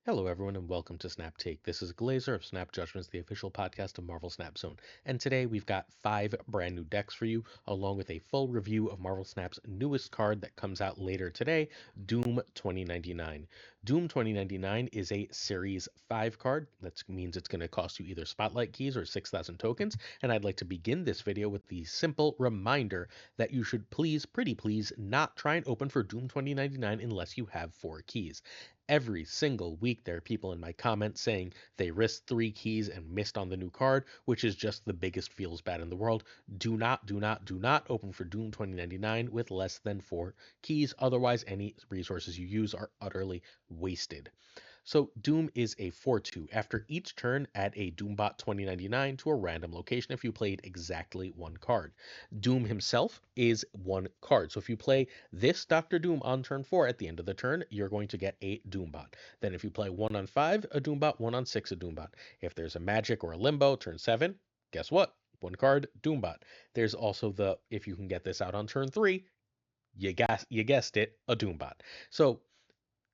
Hello, everyone, and welcome to Snap Take. This is Glazer of Snap Judgments, the official podcast of Marvel Snap Zone. And today we've got 5 brand new decks for you, along with a full review of Marvel Snap's newest card that comes out later today, Doom 2099. Doom 2099 is a Series 5 card. That means it's going to cost you either Spotlight Keys or 6,000 tokens. And I'd like to begin this video with the simple reminder that you should please, pretty please, not try and open for Doom 2099 unless you have 4 keys. Every single week, there are people in my comments saying they risked 3 keys and missed on the new card, which is just the biggest feels bad in the world. Do not open for Doom 2099 with less than 4 keys. Otherwise, any resources you use are utterly wasted. So Doom is a 4/2. After each turn, add a Doombot 2099 to a random location if you played exactly 1 card. Doom himself is 1 card. So if you play this Doctor Doom on turn 4 at the end of the turn, you're going to get a Doombot. Then if you play 1 on 5, a Doombot, 1 on 6, a Doombot. If there's a Magic or a Limbo, turn 7, guess what? 1 card, Doombot. There's also the, if you can get this out on turn 3, you guessed it, a Doombot. So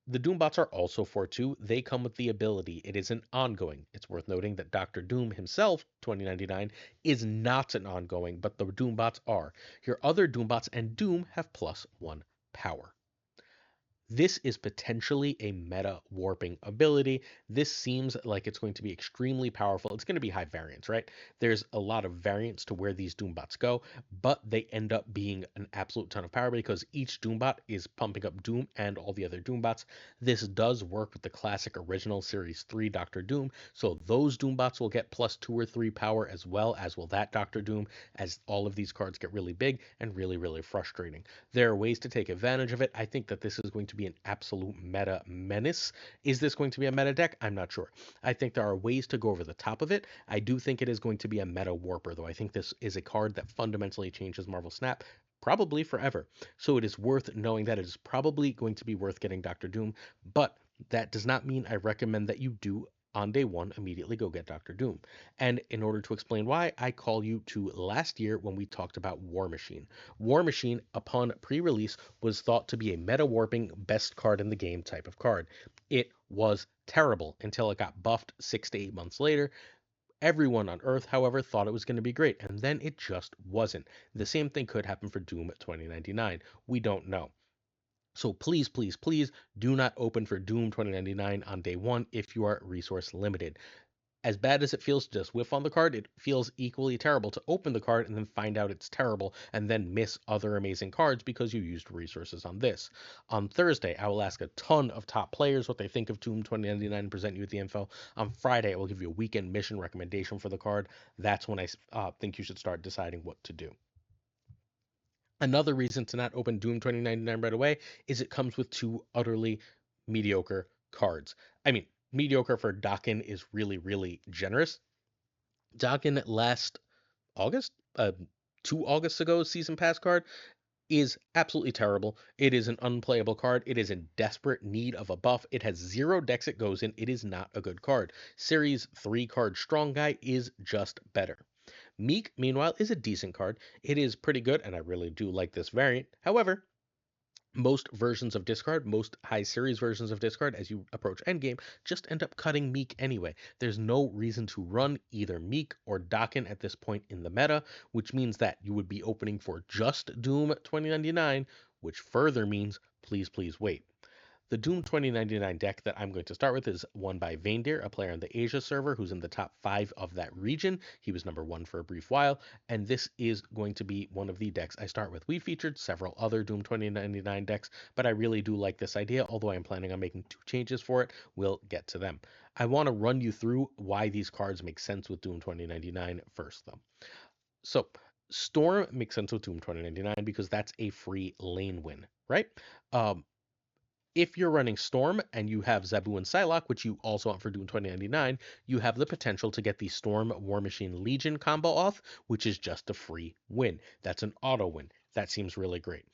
the Doombots are also 4/2. They come with the ability. It is an ongoing. It's worth noting that Doctor Doom himself, 2099, is not an ongoing, but the Doombots are. Your other Doombots and Doom have +1 power. This is potentially a meta warping ability. This seems like it's going to be extremely powerful. It's going to be high variance, right? There's a lot of variance to where these Doombots go, but they end up being an absolute ton of power because each Doombot is pumping up Doom and all the other Doombots. This does work with the classic original Series 3 Doctor Doom, so those Doombots will get +2 or 3 power as well as will that Doctor Doom, as all of these cards get really big and really, really frustrating. There are ways to take advantage of it. I think that this is going to be an absolute meta menace. Is this going to be a meta deck? I'm not sure. I think there are ways to go over the top of it. I do think it is going to be a meta warper, though. I think this is a card that fundamentally changes Marvel Snap, probably forever. So it is worth knowing that it is probably going to be worth getting Doctor Doom, but that does not mean I recommend that you do on day 1 immediately go get Doctor Doom. And in order to explain why, I call you to last year when we talked about War Machine. War Machine, upon pre-release, was thought to be a meta-warping best card in the game type of card. It was terrible until it got buffed 6 to 8 months later. Everyone on Earth, however, thought it was going to be great, and then it just wasn't. The same thing could happen for Doom 2099. We don't know. So please, please, please do not open for Doom 2099 on day 1 if you are resource limited. As bad as it feels to just whiff on the card, it feels equally terrible to open the card and then find out it's terrible and then miss other amazing cards because you used resources on this. On Thursday, I will ask a ton of top players what they think of Doom 2099 and present you with the info. On Friday, I will give you a weekend mission recommendation for the card. That's when I think you should start deciding what to do. Another reason to not open Doom 2099 right away is it comes with 2 utterly mediocre cards. I mean, mediocre for Dakin is really, really generous. Dakin last August, 2 Augusts ago, season pass card is absolutely terrible. It is an unplayable card. It is in desperate need of a buff. It has 0 decks it goes in. It is not a good card. Series 3 card Strong Guy is just better. Meek, meanwhile, is a decent card. It is pretty good, and I really do like this variant. However, most versions of discard, most high series versions of discard, as you approach endgame, just end up cutting Meek anyway. There's no reason to run either Meek or Dakin at this point in the meta, which means that you would be opening for just Doom 2099, which further means please, please wait. The Doom 2099 deck that I'm going to start with is won by Vaindeer, a player on the Asia server who's in the top 5 of that region. He was number 1 for a brief while, and this is going to be one of the decks I start with. We featured several other Doom 2099 decks, but I really do like this idea, although I'm planning on making 2 changes for it. We'll get to them. I want to run you through why these cards make sense with Doom 2099 first, though. So, Storm makes sense with Doom 2099 because that's a free lane win, right? Um, if you're running Storm and you have Zabu and Psylocke, which you also want for Doom 2099, you have the potential to get the Storm War Machine Legion combo off, which is just a free win. That's an auto win. That seems really great.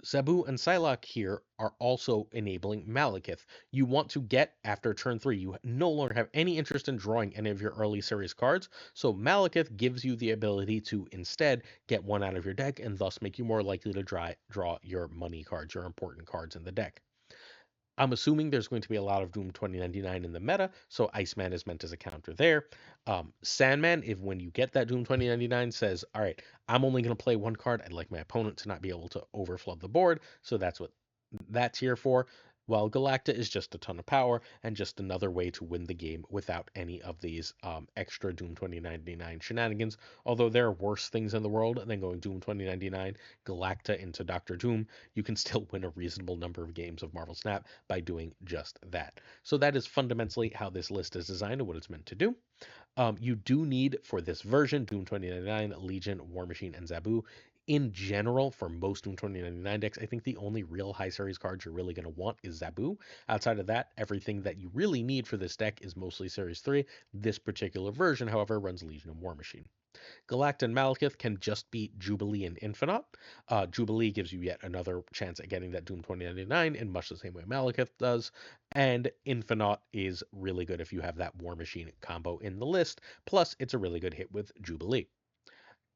Zabu and Psylocke here are also enabling Malekith. You want to get after turn 3. You no longer have any interest in drawing any of your early series cards, so Malekith gives you the ability to instead get one out of your deck and thus make you more likely to draw your money cards, your important cards in the deck. I'm assuming there's going to be a lot of Doom 2099 in the meta, so Iceman is meant as a counter there. Sandman, if when you get that Doom 2099, says, all right, I'm only going to play one card, I'd like my opponent to not be able to overflood the board, so that's what that's here for. While Galacta is just a ton of power and just another way to win the game without any of these extra Doom 2099 shenanigans. Although there are worse things in the world than going Doom 2099, Galacta into Doctor Doom, you can still win a reasonable number of games of Marvel Snap by doing just that. So that is fundamentally how this list is designed and what it's meant to do. You do need for this version Doom 2099, Legion, War Machine, and Zabu. In general, for most Doom 2099 decks, I think the only real high series cards you're really going to want is Zabu. Outside of that, everything that you really need for this deck is mostly Series 3. This particular version, however, runs Legion and War Machine. Galacta and Malekith can just beat Jubilee and Infinite. Jubilee gives you yet another chance at getting that Doom 2099 in much the same way Malekith does. And Infinite is really good if you have that War Machine combo in the list. Plus, it's a really good hit with Jubilee.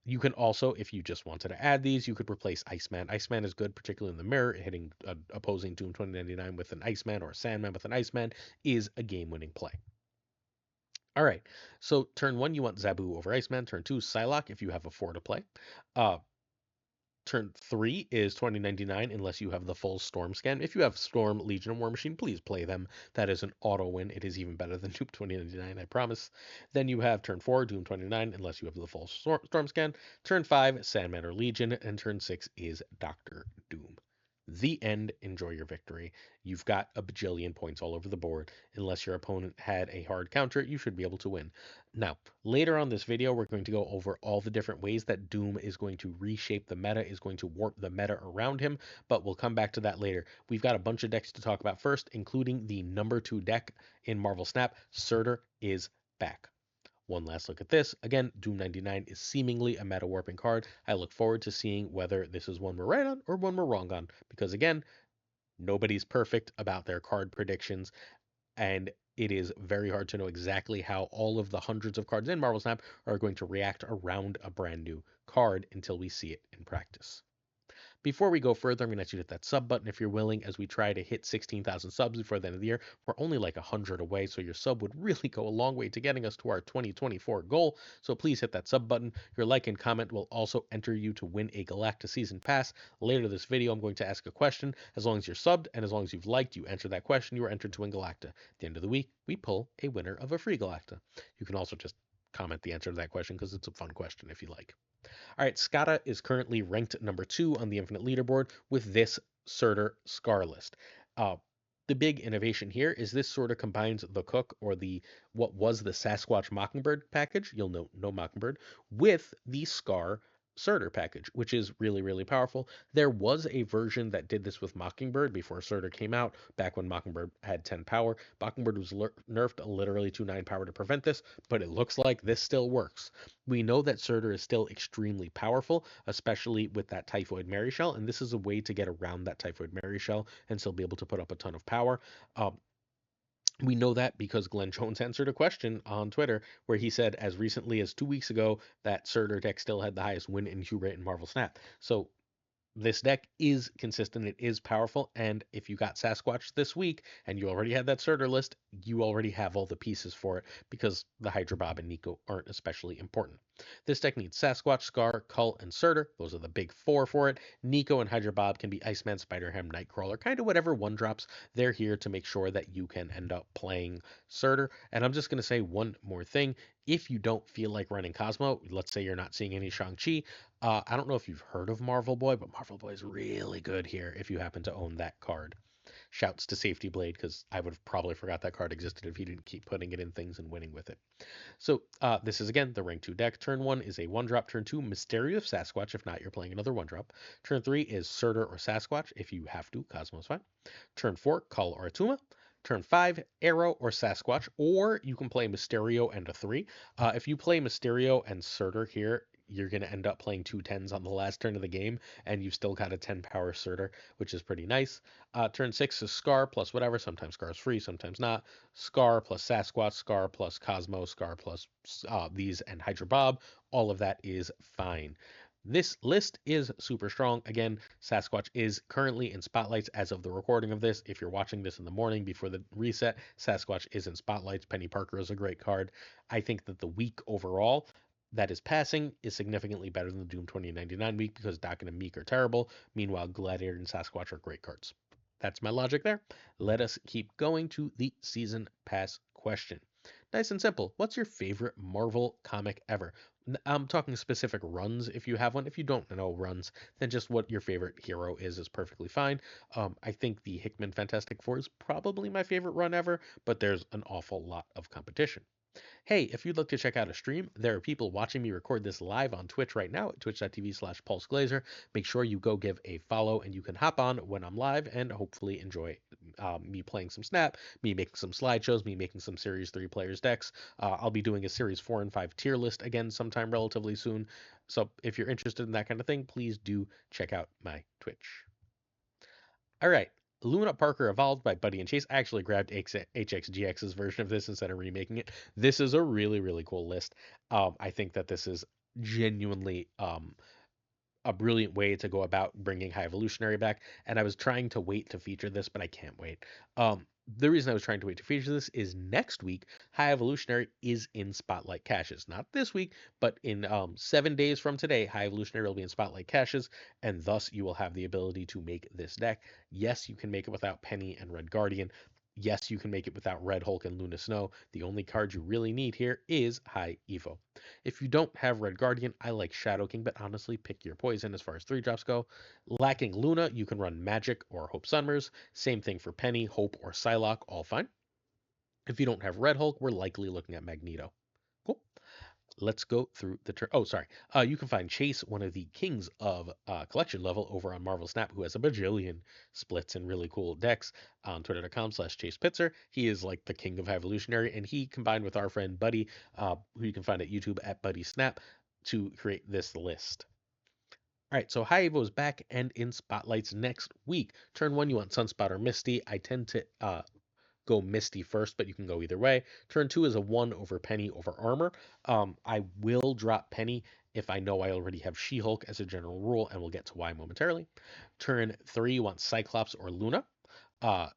You can also, if you just wanted to add these, you could replace Iceman. Iceman is good, particularly in the mirror. Hitting opposing Doom 2099 with an Iceman or a Sandman with an Iceman is a game-winning play. All right, so turn 1, you want Zabu over Iceman. Turn 2, Psylocke if you have a 4 to play. Uh, Turn 3 is 2099 unless you have the full Storm scan. If you have Storm, Legion, and War Machine, please play them. That is an auto win. It is even better than Doom 2099, I promise. Then you have turn 4, Doom 29, unless you have the full Storm scan. Turn 5, Sandman or Legion. And turn 6 is Doctor Doom. The end. Enjoy your victory. You've got a bajillion points all over the board. Unless your opponent had a hard counter, you should be able to win. Now, later on this video, we're going to go over all the different ways that Doom is going to reshape the meta, is going to warp the meta around him, but we'll come back to that later. We've got a bunch of decks to talk about first, including the number 2 deck in Marvel Snap. Surtur is back. One last look at this. Again, Doom 99 is seemingly a meta warping card. I look forward to seeing whether this is one we're right on or one we're wrong on, because again, nobody's perfect about their card predictions, and it is very hard to know exactly how all of the hundreds of cards in Marvel Snap are going to react around a brand new card until we see it in practice. Before we go further, I'm going to ask you to hit that sub button if you're willing as we try to hit 16,000 subs before the end of the year. We're only like 100 away, so your sub would really go a long way to getting us to our 2024 goal. So please hit that sub button. Your like and comment will also enter you to win a Galacta Season Pass. Later this video, I'm going to ask a question. As long as you're subbed and as long as you've liked, you answer that question, you are entered to win Galacta. At the end of the week, we pull a winner of a free Galacta. You can also just comment the answer to that question because it's a fun question if you like. All right, Skada is currently ranked number 2 on the Infinite leaderboard with this Surtur Scar list. The big innovation here is this sort of combines the Cook or the what was the Sasquatch Mockingbird package, you'll note no Mockingbird, with the Scar Surtur package, which is really, really powerful. There was a version that did this with Mockingbird before Surtur came out, back when Mockingbird had 10 power. Mockingbird was nerfed literally to 9 power to prevent this, but it looks like this still works. We know that Surtur is still extremely powerful, especially with that Typhoid Mary Shell, and this is a way to get around that Typhoid Mary Shell and still be able to put up a ton of power. We know that because Glenn Jones answered a question on Twitter where he said as recently as 2 weeks ago that Surtur deck still had the highest win and Q rate in Marvel Snap. So this deck is consistent, it is powerful, and if you got Sasquatch this week and you already had that Surtur list, you already have all the pieces for it because the Hydra Bob and Nico aren't especially important. This deck needs Sasquatch, Scar, Cull, and Surtur. Those are the big 4 for it. Nico and Hydra Bob can be Iceman, Spider-Ham, Nightcrawler, kind of whatever 1-drops. They're here to make sure that you can end up playing Surtur. And I'm just going to say one more thing. If you don't feel like running Cosmo, let's say you're not seeing any Shang-Chi, I don't know if you've heard of Marvel Boy, but Marvel Boy is really good here if you happen to own that card. Shouts to Safety Blade, because I would have probably forgot that card existed if he didn't keep putting it in things and winning with it. So this is, again, the rank 2 deck. Turn 1 is a 1-drop. Turn 2, Mysterio of Sasquatch. If not, you're playing another 1-drop. Turn 3 is Surtur or Sasquatch. If you have to, Cosmo's fine. Turn 4, Cull or Atuma. Turn 5, Arrow or Sasquatch, or you can play Mysterio and a 3. If you play Mysterio and Surtur here, you're going to end up playing 2 10s on the last turn of the game, and you've still got a 10 power Surtur, which is pretty nice. Turn 6 is Scar plus whatever. Sometimes Scar's free, sometimes not. Scar plus Sasquatch, Scar plus Cosmo, Scar plus these and Hydra Bob. All of that is fine. This list is super strong. Again, Sasquatch is currently in spotlights as of the recording of this. If you're watching this in the morning before the reset, Sasquatch is in spotlights. Penny Parker is a great card. I think that the week overall that is passing is significantly better than the Doom 2099 week because Dokken and Meek are terrible. Meanwhile, Gladiator and Sasquatch are great cards. That's my logic there. Let us keep going to the season pass question. Nice and simple. What's your favorite Marvel comic ever? I'm talking specific runs if you have one. If you don't know runs, then just what your favorite hero is perfectly fine. I think the Hickman Fantastic Four is probably my favorite run ever, but there's an awful lot of competition. Hey, if you'd like to check out a stream, there are people watching me record this live on Twitch right now at twitch.tv/pulseglazer. Make sure you go give a follow and you can hop on when I'm live and hopefully enjoy me playing some Snap, me making some slideshows, me making some Series 3 players decks. I'll be doing a Series 4 and 5 tier list again sometime relatively soon. So if you're interested in that kind of thing, please do check out my Twitch. All right. Luna Parker Evolved by Buddy and Chase. I actually grabbed HXGX's version of this instead of remaking it. This is a really, really cool list. I think that this is genuinely a brilliant way to go about bringing High Evolutionary back. And I was trying to wait to feature this, but I can't wait. The reason I was trying to wait to feature this is next week, High Evolutionary is in Spotlight Caches. Not this week, but in 7 days from today, High Evolutionary will be in Spotlight Caches, and thus you will have the ability to make this deck. Yes, you can make it without Penny and Red Guardian. Yes, you can make it without Red Hulk and Luna Snow. The only card you really need here is High Evo. If you don't have Red Guardian, I like Shadow King, but honestly, pick your poison as far as 3-drops go. Lacking Luna, you can run Magic or Hope Summers. Same thing for Penny, Hope, or Psylocke, all fine. If you don't have Red Hulk, we're likely looking at Magneto. Cool. Let's go through the turn. Oh, sorry. You can find Chase, one of the kings of collection level, over on Marvel Snap, who has a bajillion splits and really cool decks on twitter.com/ChasePitzer. He is like the king of evolutionary, and he combined with our friend Buddy, who you can find at YouTube at Buddy Snap, to create this list. All right, so High Evo is back and in spotlights next week. Turn 1, you want Sunspot or Misty. I tend to go Misty first, but you can go either way. Turn 2 is a 1 over Penny over Armor. I will drop Penny if I know I already have She-Hulk as a general rule, and we'll get to why momentarily. Turn 3, you want Cyclops or Luna. Uh,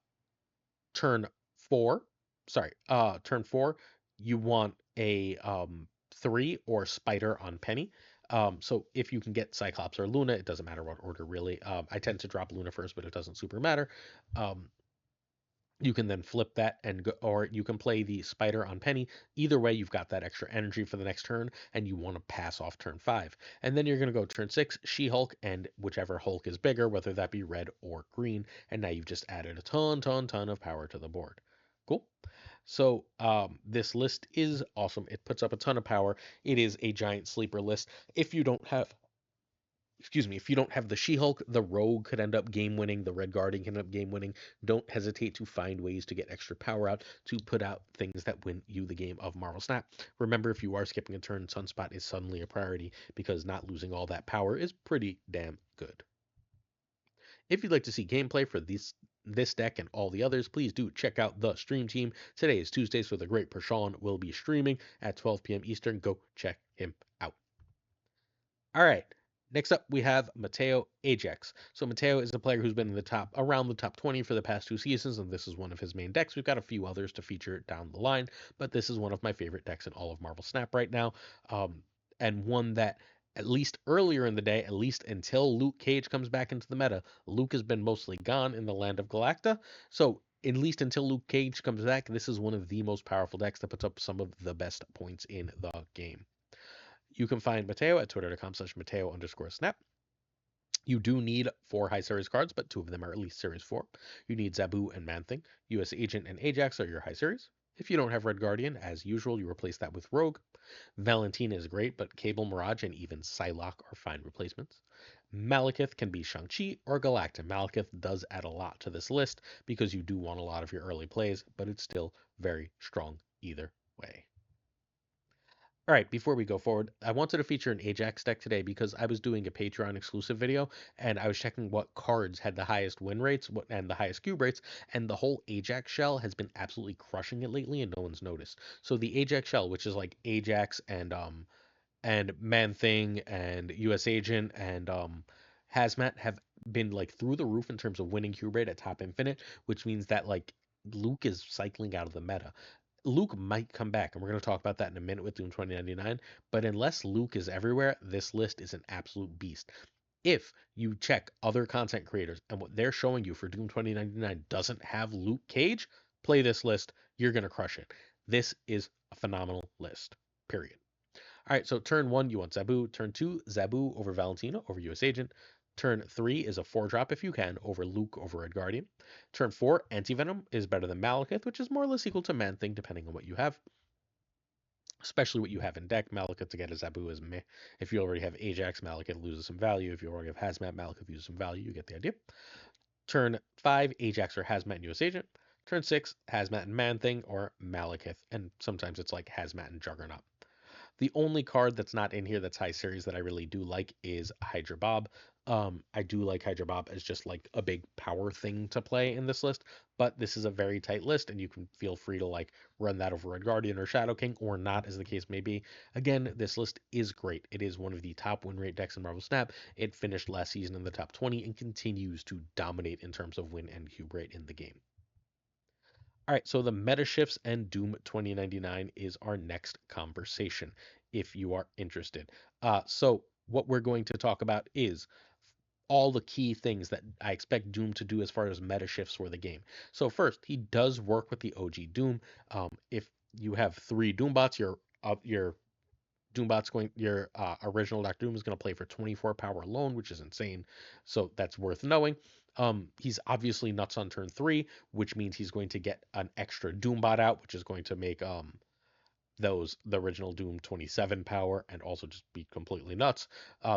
turn 4, turn 4, you want a 3 or Spider on Penny. So if you can get Cyclops or Luna, it doesn't matter what order really. I tend to drop Luna first, but it doesn't super matter. You can then flip that and go, or you can play the Spider on Penny. Either way, you've got that extra energy for the next turn, and you want to pass off turn 5. And then you're going to go turn 6, She-Hulk, and whichever Hulk is bigger, whether that be red or green. And now you've just added a ton of power to the board. Cool. So this list is awesome. It puts up a ton of power. It is a giant sleeper list. If you don't have the She-Hulk, the Rogue could end up game winning, the Red Guardian can end up game winning. Don't hesitate to find ways to get extra power out to put out things that win you the game of Marvel Snap. Remember, if you are skipping a turn, Sunspot is suddenly a priority because not losing all that power is pretty damn good. If you'd like to see gameplay for this deck and all the others, please do check out the stream team. Today is Tuesday, so the great Prashaun will be streaming at 12 p.m. Eastern. Go check him out. All right. Next up, we have Mateo Ajax. So Mateo is a player who's been in around the top 20 for the past 2 seasons, and this is one of his main decks. We've got a few others to feature down the line, but this is one of my favorite decks in all of Marvel Snap right now, and one that at least earlier in the day, at least until Luke Cage comes back into the meta, Luke has been mostly gone in the land of Galacta. So at least until Luke Cage comes back, this is one of the most powerful decks that puts up some of the best points in the game. You can find Mateo at twitter.com/Mateo_snap. You do need 4 high series cards, but 2 of them are at least series 4. You need Zabu and Man-Thing. US Agent and Ajax are your high series. If you don't have Red Guardian, as usual, you replace that with Rogue. Valentina is great, but Cable, Mirage, and even Psylocke are fine replacements. Malekith can be Shang-Chi or Galacta. Malekith does add a lot to this list because you do want a lot of your early plays, but it's still very strong either way. All right, before we go forward, I wanted to feature an Ajax deck today because I was doing a Patreon exclusive video and I was checking what cards had the highest win rates and the highest cube rates, and the whole Ajax shell has been absolutely crushing it lately and no one's noticed. So the Ajax shell, which is like Ajax and and Man Thing and US Agent and Hazmat have been like through the roof in terms of winning cube rate at top infinite, which means that like Luke is cycling out of the meta. Luke might come back, and we're going to talk about that in a minute with Doom 2099. But unless Luke is everywhere, this list is an absolute beast. If you check other content creators and what they're showing you for Doom 2099 doesn't have Luke Cage, play this list. You're going to crush it. This is a phenomenal list, period. All right, so turn one, you want Zabu. Turn two, Zabu over Valentina over US Agent. Turn three is a 4-drop if you can over Luke over Red Guardian. Turn four, Anti-Venom is better than Malekith, which is more or less equal to Man Thing depending on what you have, especially what you have in deck. Malekith to get a Zabu is meh. If you already have Ajax, Malekith loses some value. If you already have Hazmat, Malekith loses some value. You get the idea. Turn five, Ajax or Hazmat and US Agent. Turn six, Hazmat and Man Thing or Malekith, and sometimes it's like Hazmat and Juggernaut. The only card that's not in here that's high series that I really do like is Hydra Bob. I do like Hydra Bob as just like a big power thing to play in this list, but this is a very tight list, and you can feel free to like run that over Red Guardian or Shadow King or not, as the case may be. Again, this list is great. It is one of the top win rate decks in Marvel Snap. It finished last season in the top 20 and continues to dominate in terms of win and cube rate in the game. All right, so the meta shifts and Doom 2099 is our next conversation if you are interested. So what we're going to talk about is all the key things that I expect Doom to do as far as meta shifts for the game. So first, he does work with the OG Doom. If you have three Doombots, your Doombot's going your original Doctor Doom is going to play for 24 power alone, which is insane. So that's worth knowing. He's obviously nuts on turn three, which means he's going to get an extra Doombot out, which is going to make the original Doom 27 power and also just be completely nuts.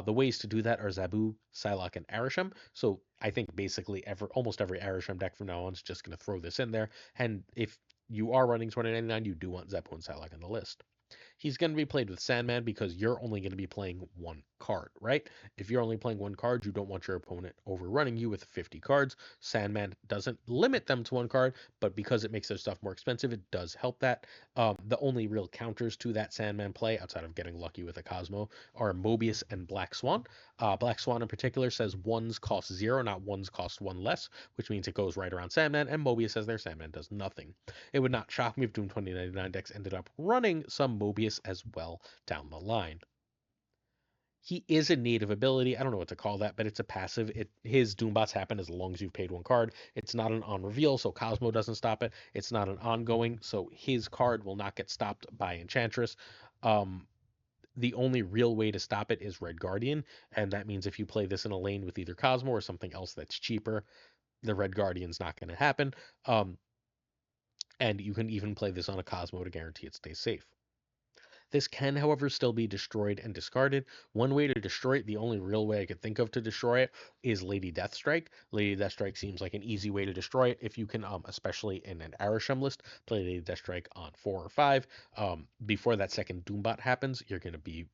The ways to do that are Zabu, Psylocke, and Arishem. So I think basically almost every Arishem deck from now on is just going to throw this in there. And if you are running 2099, you do want Zabu and Psylocke on the list. He's going to be played with Sandman because you're only going to be playing one card, right? If you're only playing one card, you don't want your opponent overrunning you with 50 cards. Sandman doesn't limit them to one card, but because it makes their stuff more expensive, it does help that. The only real counters to that Sandman play, outside of getting lucky with a Cosmo, are Mobius and Black Swan. Black Swan in particular says ones cost zero, not ones cost one less, which means it goes right around Sandman, and Mobius says their Sandman does nothing. It would not shock me if Doom 2099 decks ended up running some Mobius as well down the line. He is a native ability. I don't know what to call that, but it's a passive. His Doombots happen as long as you've paid one card. It's not an on reveal, so Cosmo doesn't stop it. It's not an ongoing, so his card will not get stopped by Enchantress. Um, the only real way to stop it is Red Guardian, and that means if you play this in a lane with either Cosmo or something else that's cheaper, the Red Guardian's not going to happen. And you can even play this on a Cosmo to guarantee it stays safe. This can, however, still be destroyed and discarded. One way to destroy it, the only real way I could think of to destroy it, is Lady Deathstrike. Lady Deathstrike seems like an easy way to destroy it if you can, especially in an Arishem list, play Lady Deathstrike on 4 or 5. Before that second Doombot happens, you're going to be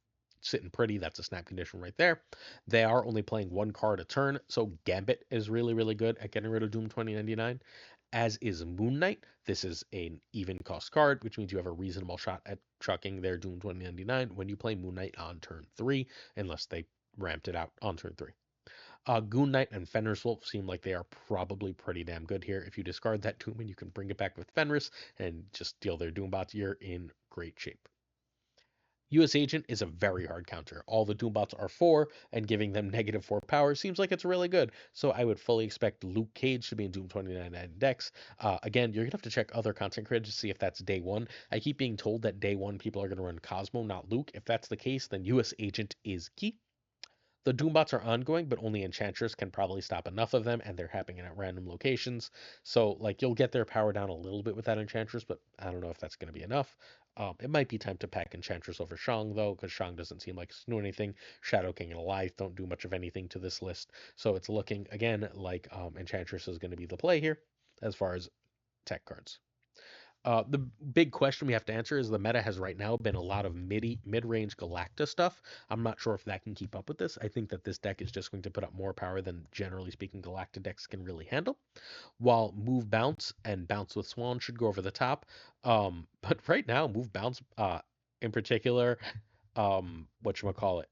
sitting pretty. That's a snap condition right there. They are only playing one card a turn, so Gambit is really, really good at getting rid of Doom 2099, as is Moon Knight. This is an even cost card, which means you have a reasonable shot at chucking their Doom 2099 when you play Moon Knight on turn 3, unless they ramped it out on turn 3. Goon Knight and Fenris Wolf seem like they are probably pretty damn good here. If you discard that Doom and you can bring it back with Fenris and just deal their Doombots, you're in great shape. US Agent is a very hard counter. All the Doombots are 4, and giving them -4 power seems like it's really good. So I would fully expect Luke Cage to be in Doom 2099 decks. Again, you're going to have to check other content creators to see if that's day one. I keep being told that day one people are going to run Cosmo, not Luke. If that's the case, then US Agent is key. The Doombots are ongoing, but only Enchantress can probably stop enough of them, and they're happening at random locations. So, like, you'll get their power down a little bit with that Enchantress, but I don't know if that's going to be enough. It might be time to pack Enchantress over Shang, though, because Shang doesn't seem like it's doing anything. Shadow King and Alliance don't do much of anything to this list. So it's looking, again, like Enchantress is going to be the play here as far as tech cards. The big question we have to answer is the meta has right now been a lot of mid-range Galacta stuff. I'm not sure if that can keep up with this. I think that this deck is just going to put up more power than, generally speaking, Galacta decks can really handle. While Move Bounce and Bounce with Swan should go over the top. But right now, Move Bounce in particular whatchamacallit.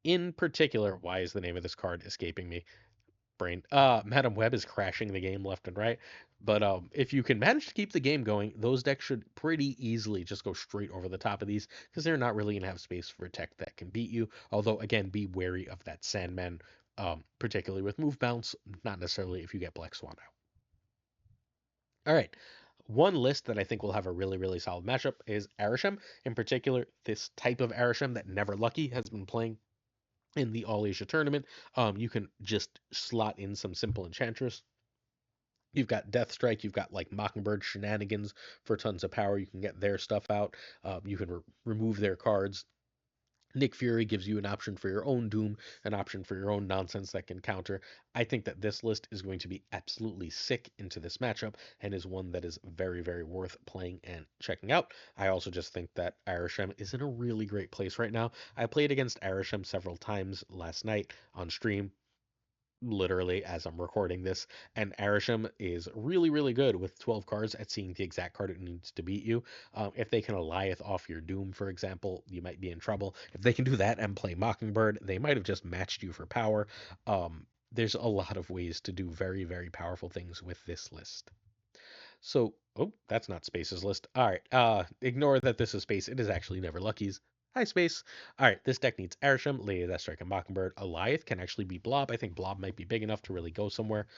In particular, why is the name of this card escaping me? Brain. Madam Web is crashing the game left and right. But if you can manage to keep the game going, those decks should pretty easily just go straight over the top of these because they're not really gonna have space for a tech that can beat you. Although again, be wary of that Sandman, particularly with move bounce. Not necessarily if you get Black Swan out. All right. One list that I think will have a really, really solid matchup is Arishem. In particular, this type of Arishem that Never Lucky has been playing in the All Asia tournament. You can just slot in some simple enchantress. You've got Death Strike, you've got like Mockingbird shenanigans for tons of power. You can get their stuff out. You can remove their cards. Nick Fury gives you an option for your own Doom, an option for your own nonsense that can counter. I think that this list is going to be absolutely sick into this matchup and is one that is very, very worth playing and checking out. I also just think that Arishem is in a really great place right now. I played against Arishem several times last night on stream, literally as I'm recording this. And Arishem is really, really good with 12 cards at seeing the exact card it needs to beat you. If they can Alioth off your Doom, for example, you might be in trouble. If they can do that and play Mockingbird, they might have just matched you for power. There's a lot of ways to do very, very powerful things with this list. So, oh, that's not Space's list. All right, ignore that this is Space. It is actually Never Lucky's. Hi, Space. All right, this deck needs Arishem, Lady Deathstrike, and Mockingbird. Alioth can actually be Blob. I think Blob might be big enough to really go somewhere.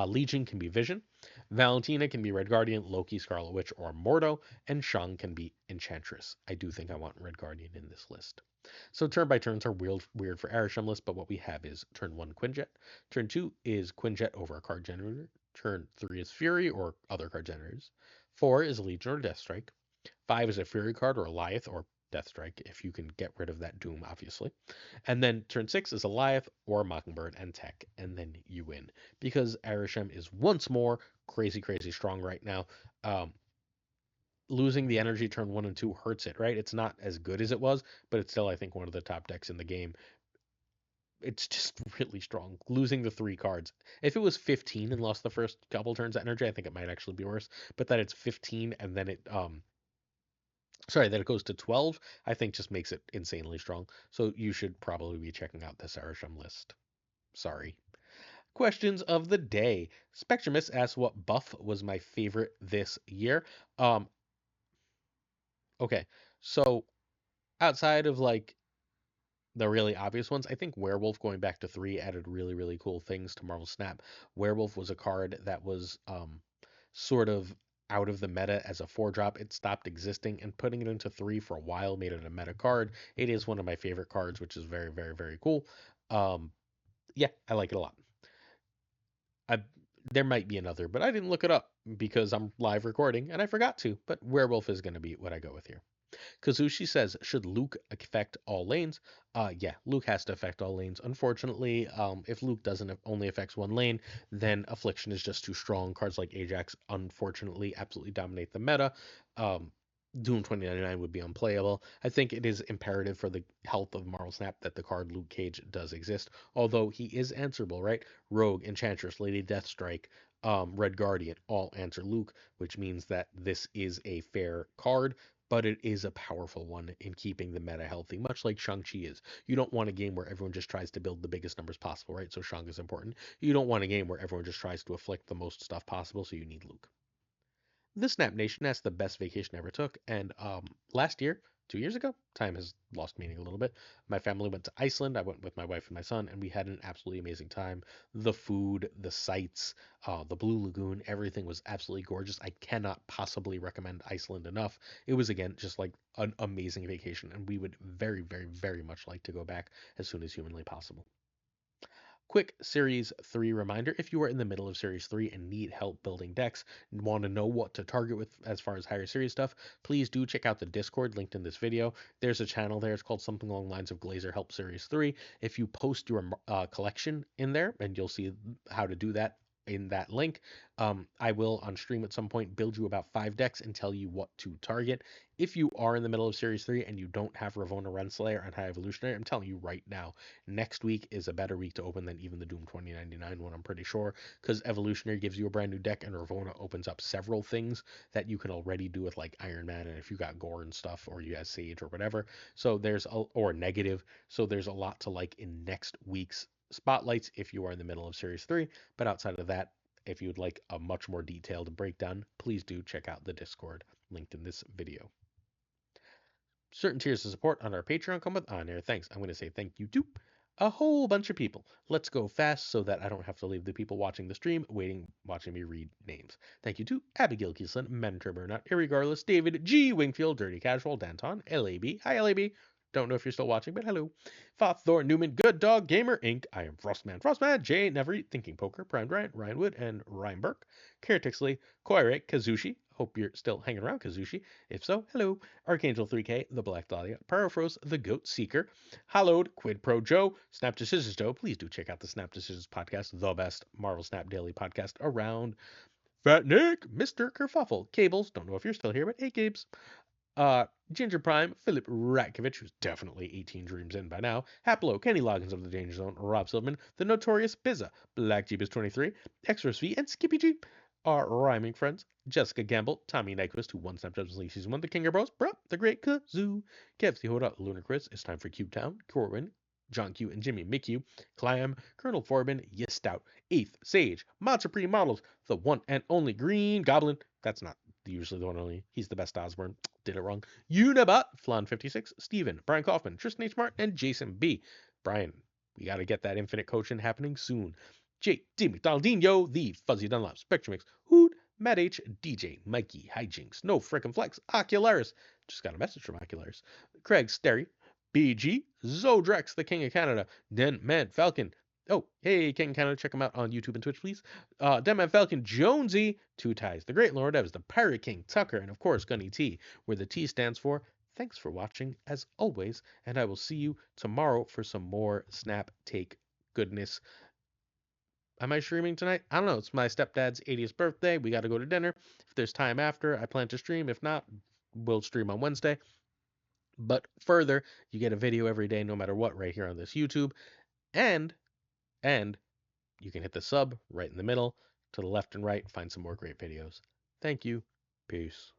Legion can be Vision. Valentina can be Red Guardian, Loki, Scarlet Witch, or Mordo. And Shang can be Enchantress. I do think I want Red Guardian in this list. So turn by turns are weird for Arishem list, but what we have is turn 1 Quinjet. Turn 2 is Quinjet over a card generator. Turn 3 is Fury or other card generators. 4 is Legion or Deathstrike. 5 is a Fury card or Alioth or Deathstrike if you can get rid of that Doom, obviously. And then turn 6 is Alioth or Mockingbird and Tech, and then you win. Because Arishem is once more crazy, crazy strong right now. Losing the energy turn 1 and 2 hurts it, right? It's not as good as it was, but it's still, I think, one of the top decks in the game. It's just really strong. Losing the 3 cards. If it was 15 and lost the first couple turns of energy, I think it might actually be worse. But that it's 15 and then that it goes to 12, I think just makes it insanely strong. So you should probably be checking out this Arishem list. Sorry. Questions of the day. Spectrumus asks what buff was my favorite this year. Okay. So outside of like the really obvious ones, I think Werewolf going back to 3 added really, really cool things to Marvel Snap. Werewolf was a card that was sort of out of the meta as a 4-drop. It stopped existing, and putting it into 3 for a while made it a meta card. It is one of my favorite cards, which is very, very, very cool. Yeah, I like it a lot. I, there might be another, but I didn't look it up because I'm live recording and I forgot to. But Werewolf is going to be what I go with here. Kazushi says, should Luke affect all lanes? Yeah, Luke has to affect all lanes. Unfortunately, if Luke doesn't only affects one lane, then Affliction is just too strong. Cards like Ajax, unfortunately, absolutely dominate the meta. Doom 2099 would be unplayable. I think it is imperative for the health of Marvel Snap that the card Luke Cage does exist, although he is answerable, right? Rogue, Enchantress, Lady Deathstrike, Red Guardian all answer Luke, which means that this is a fair card, but it is a powerful one in keeping the meta healthy, much like Shang-Chi is. You don't want a game where everyone just tries to build the biggest numbers possible, right? So Shang is important. You don't want a game where everyone just tries to afflict the most stuff possible, so you need Luke. The Snap Nation asked the best vacation I ever took, and last year, 2 years ago, time has lost meaning a little bit. My family went to Iceland. I went with my wife and my son, and we had an absolutely amazing time. The food, the sights, the Blue Lagoon, everything was absolutely gorgeous. I cannot possibly recommend Iceland enough. It was again just like an amazing vacation, and we would very, very, very much like to go back as soon as humanly possible. Quick Series 3 reminder, if you are in the middle of Series 3 and need help building decks and want to know what to target with as far as higher series stuff, please do check out the Discord linked in this video. There's a channel there. It's called something along the lines of Glazer Help Series 3. If you post your collection in there, and you'll see how to do that in that link. I will on stream at some point build you about 5 decks and tell you what to target. If you are in the middle of Series 3 and you don't have Ravonna Renslayer and High Evolutionary, I'm telling you right now, next week is a better week to open than even the Doom 2099 one, I'm pretty sure, because Evolutionary gives you a brand new deck and Ravonna opens up several things that you can already do with like Iron Man and if you got Gore and stuff or you have Sage or whatever. So or Negative. So there's a lot to like in next week's spotlights if you are in the middle of Series 3. But outside of that, if you would like a much more detailed breakdown, please do check out the Discord linked in this video. Certain tiers of support on our Patreon come with on-air thanks. I'm going to say thank you to a whole bunch of people. Let's go fast so that I don't have to leave the people watching the stream watching me read names. Thank you to Abigail Kiesland, Mentor Burnout, Irregardless, David G. Wingfield, Dirty Casual, Danton, LAB. Hi, LAB. Don't know if you're still watching, but hello. FaThorNewman, Good Dog Gamer Inc. I am Frostman, Jay Nevery, Thinking Poker, Prime Bryant, Ryan Wood, and Ryan Burke. Caretixley, Koire, Kazushi. Hope you're still hanging around, Kazushi. If so, hello. Archangel 3K, The Black Dahlia, Parafros, The Goat Seeker, Hallowed, Quid Pro Joe, Snap Decisions Joe. Please do check out the Snap Decisions podcast, the best Marvel Snap daily podcast around. Fat Nick, Mr. Kerfuffle, Cables, don't know if you're still here, but hey, Cabes. Ginger Prime, Philip Ratkovich, who's definitely 18 Dreams in by now, Haplo, Kenny Loggins of the Danger Zone, Rob Silverman, The Notorious Bizza, Black Jeep is 23, Extras V, and Skippy Jeep. Our rhyming friends, Jessica Gamble, Tommy Nyquist, who won Snap Judgment League Season 1, The King of Bros, Bruh, The Great Kazoo, Kev the Hoda, Lunar Chris, It's Time for Cube Town, Corwin, John Q and Jimmy McHugh, Clam, Colonel Forbin, Yes Stout, 8th, Sage, Mod Supreme Models, the one and only Green Goblin. That's not usually the one and only. He's the best Osborne. Did it wrong. Unibot, Flan56, Steven, Brian Kaufman, Tristan H. Martin, and Jason B. Brian, we got to get that infinite coaching happening soon. J. D. McDonaldinho, the Fuzzy Dunlop, Spectrum X, Hood, Matt H, DJ, Mikey, Hijinks, No Frickin' Flex, Ocularis, just got a message from Ocularis, Craig Sterry, BG, Zodrex, the King of Canada, Den Man Falcon. Oh, hey, King of Canada, check him out on YouTube and Twitch, please. Den Man Falcon, Jonesy, Two Ties, the Great Lord Evs, the Pirate King, Tuccrr, and of course, Gunny T, where the T stands for. Thanks for watching, as always, and I will see you tomorrow for some more Snap Take goodness. Am I streaming tonight? I don't know. It's my stepdad's 80th birthday. We got to go to dinner. If there's time after, I plan to stream. If not, we'll stream on Wednesday. But further, you get a video every day, no matter what, right here on this YouTube. And you can hit the sub right in the middle, to the left and right, find some more great videos. Thank you. Peace.